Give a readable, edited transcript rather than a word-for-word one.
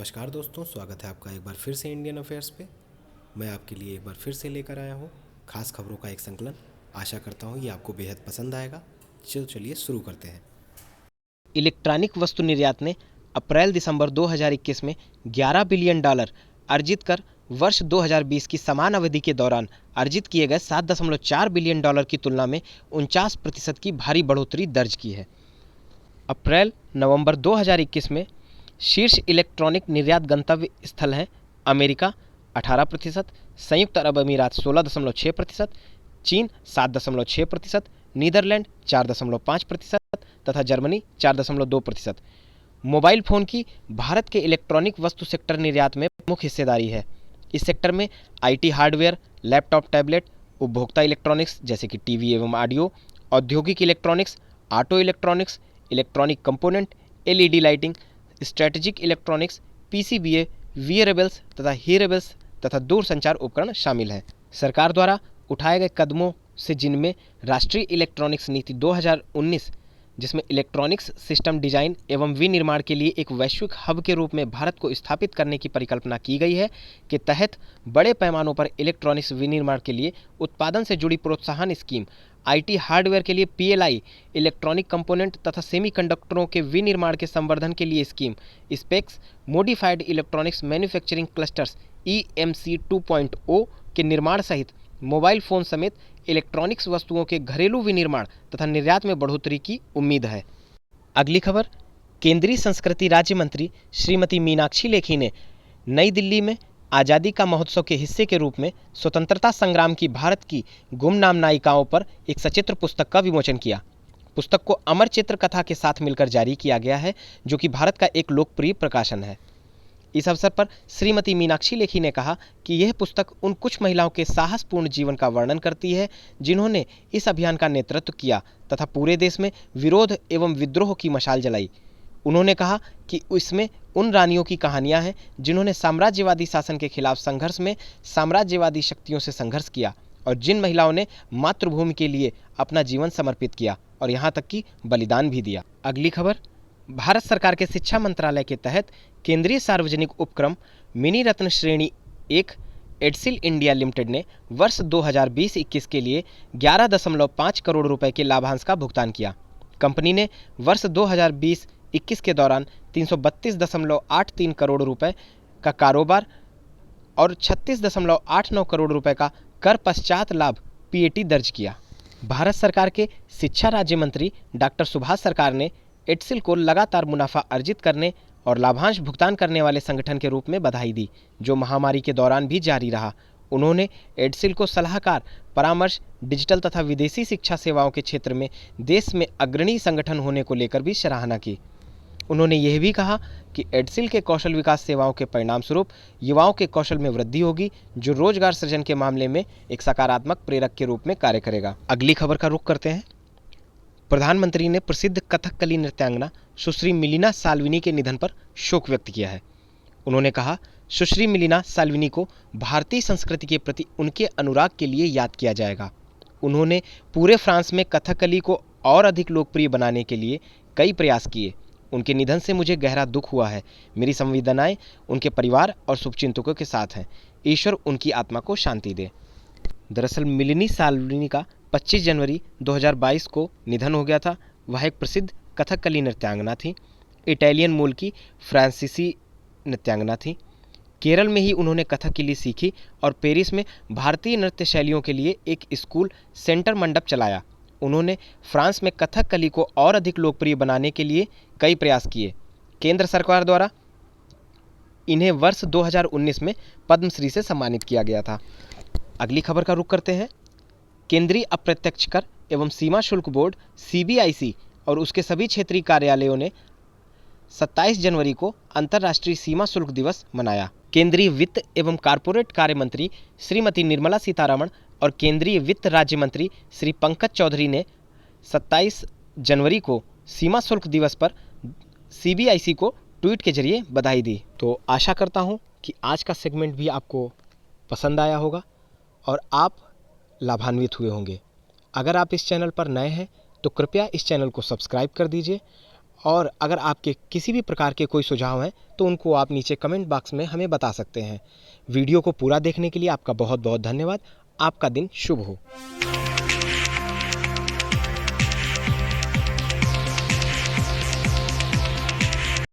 नमस्कार दोस्तों, स्वागत है आपका एक बार फिर से इंडियन अफेयर्स पे। मैं आपके लिए एक बार फिर से लेकर आया हूँ खास खबरों का एक संकलन। आशा करता हूँ ये आपको बेहद पसंद आएगा। चलिए शुरू करते हैं। इलेक्ट्रॉनिक वस्तु निर्यात ने अप्रैल-दिसंबर 2021 में $11 बिलियन अर्जित कर वर्ष 2020 की समान अवधि के दौरान अर्जित किए गए $7.4 बिलियन की तुलना में 49% की भारी बढ़ोतरी दर्ज की है। अप्रैल-नवंबर 2021 में शीर्ष इलेक्ट्रॉनिक निर्यात गंतव्य स्थल हैं अमेरिका 18%, संयुक्त अरब अमीरात 16.6%, चीन 7.6%, नीदरलैंड 4.5% तथा जर्मनी 4.2%। मोबाइल फ़ोन की भारत के इलेक्ट्रॉनिक वस्तु सेक्टर निर्यात में प्रमुख हिस्सेदारी है। इस सेक्टर में आईटी हार्डवेयर, लैपटॉप, टैबलेट, उपभोक्ता इलेक्ट्रॉनिक्स जैसे कि टीवी एवं ऑडियो, औद्योगिक electronics, auto electronics, electronic component, LED lighting, strategic electronics, PCBA, wearables तथा हियरेबल्स तथा दूरसंचार उपकरण शामिल हैं। सरकार द्वारा उठाए गए कदमों से जिनमें राष्ट्रीय इलेक्ट्रॉनिक्स नीति 2019, जिसमें इलेक्ट्रॉनिक्स सिस्टम डिजाइन एवं विनिर्माण के लिए एक वैश्विक हब के रूप में भारत को स्थापित करने की परिकल्पना की गई है, के तहत बड़े पैमानों पर इलेक्ट्रॉनिक्स विनिर्माण के लिए उत्पादन से जुड़ी प्रोत्साहन स्कीम, आईटी हार्डवेयर के लिए पीएलआई, इलेक्ट्रॉनिक कंपोनेंट तथा सेमीकंडक्टरों के विनिर्माण के संवर्धन के लिए scheme, specs, modified electronics manufacturing clusters EMC 2.0 के निर्माण सहित मोबाइल फ़ोन समेत इलेक्ट्रॉनिक्स वस्तुओं के घरेलू विनिर्माण तथा निर्यात में बढ़ोतरी की उम्मीद है। अगली खबर, केंद्रीय संस्कृति राज्य मंत्री श्रीमती मीनाक्षी लेखी ने नई दिल्ली में आज़ादी का महोत्सव के हिस्से के रूप में स्वतंत्रता संग्राम की भारत की गुमनाम नायिकाओं पर एक सचित्र पुस्तक का विमोचन किया। पुस्तक को अमर चित्र कथा के साथ मिलकर जारी किया गया है, जो कि भारत का एक लोकप्रिय प्रकाशन है। इस अवसर पर श्रीमती मीनाक्षी लेखी ने कहा कि यह पुस्तक उन कुछ महिलाओं के साहसपूर्ण जीवन का वर्णन करती है जिन्होंने इस अभियान का नेतृत्व किया तथा पूरे देश में विरोध एवं विद्रोह की मशाल जलाई। उन्होंने कहा कि इसमें उन रानियों की कहानियां हैं जिन्होंने साम्राज्यवादी शासन के खिलाफ संघर्ष में साम्राज्यवादी शक्तियों से संघर्ष किया और जिन महिलाओं ने मातृभूमि के लिए अपना जीवन समर्पित किया और यहाँ तक कि बलिदान भी दिया। अगली खबर, भारत सरकार के शिक्षा मंत्रालय के तहत केंद्रीय सार्वजनिक उपक्रम मिनी रत्न श्रेणी 1 एडसिल इंडिया लिमिटेड ने वर्ष 2020-21 के लिए 11.5 करोड़ रुपए के लाभांश का भुगतान किया। कंपनी ने वर्ष 2020-21 के दौरान 332.83 करोड़ रुपए का कारोबार और 36.89 करोड़ रुपए का कर पश्चात लाभ पीएटी दर्ज किया। भारत सरकार के शिक्षा राज्य मंत्री डॉक्टर सुभाष सरकार ने एडसिल को लगातार मुनाफा अर्जित करने और लाभांश भुगतान करने वाले संगठन के रूप में बधाई दी, जो महामारी के दौरान भी जारी रहा। उन्होंने एडसिल को सलाहकार, परामर्श, डिजिटल तथा विदेशी शिक्षा सेवाओं के क्षेत्र में देश में अग्रणी संगठन होने को लेकर भी सराहना की। उन्होंने यह भी कहा कि एडसिल के कौशल विकास सेवाओं के परिणामस्वरूप युवाओं के कौशल में वृद्धि होगी, जो रोजगार सृजन के मामले में एक सकारात्मक प्रेरक के रूप में कार्य करेगा। अगली खबर का रुख करते हैं। प्रधानमंत्री ने प्रसिद्ध कथकली नृत्यांगना सुश्री मिलिना साल्विनी के निधन पर शोक व्यक्त किया है। उन्होंने कहा, सुश्री मिलिना साल्विनी को भारतीय संस्कृति के प्रति उनके अनुराग के लिए याद किया जाएगा। उन्होंने पूरे फ्रांस में कथकली को और अधिक लोकप्रिय बनाने के लिए कई प्रयास किए। उनके निधन से मुझे गहरा दुख हुआ है। मेरी संवेदनाएं उनके परिवार और शुभचिंतकों के साथ हैं। ईश्वर उनकी आत्मा को शांति दे। दरअसल मिलिनी साल्विनी का 25 जनवरी 2022 को निधन हो गया था। वह एक प्रसिद्ध कथकली नृत्यांगना थी। इटालियन मूल की फ्रांसीसी नृत्यांगना थी। केरल में ही उन्होंने कथकली सीखी और पेरिस में भारतीय नृत्य शैलियों के लिए एक स्कूल सेंटर मंडप चलाया। उन्होंने फ्रांस में कथकली को और अधिक लोकप्रिय बनाने के लिए कई प्रयास किए। केंद्र सरकार द्वारा इन्हें वर्ष 2019 में पद्मश्री से सम्मानित किया गया था। अगली खबर का रुख करते हैं। केंद्रीय अप्रत्यक्ष कर एवं सीमा शुल्क बोर्ड सीबीआईसी और उसके सभी क्षेत्रीय कार्यालयों ने 27 जनवरी को अंतर्राष्ट्रीय सीमा शुल्क दिवस मनाया। केंद्रीय वित्त एवं कारपोरेट कार्य मंत्री श्रीमती निर्मला सीतारमण और केंद्रीय वित्त राज्य मंत्री श्री पंकज चौधरी ने 27 जनवरी को सीमा शुल्क दिवस पर सीबीआईसी को ट्वीट के जरिए बधाई दी। तो आशा करता हूं कि आज का सेगमेंट भी आपको पसंद आया होगा और आप लाभान्वित हुए होंगे। अगर आप इस चैनल पर नए हैं तो कृपया इस चैनल को सब्सक्राइब कर दीजिए और अगर आपके किसी भी प्रकार के कोई सुझाव हैं तो उनको आप नीचे कमेंट बॉक्स में हमें बता सकते हैं। वीडियो को पूरा देखने के लिए आपका बहुत बहुत धन्यवाद। आपका दिन शुभ हो।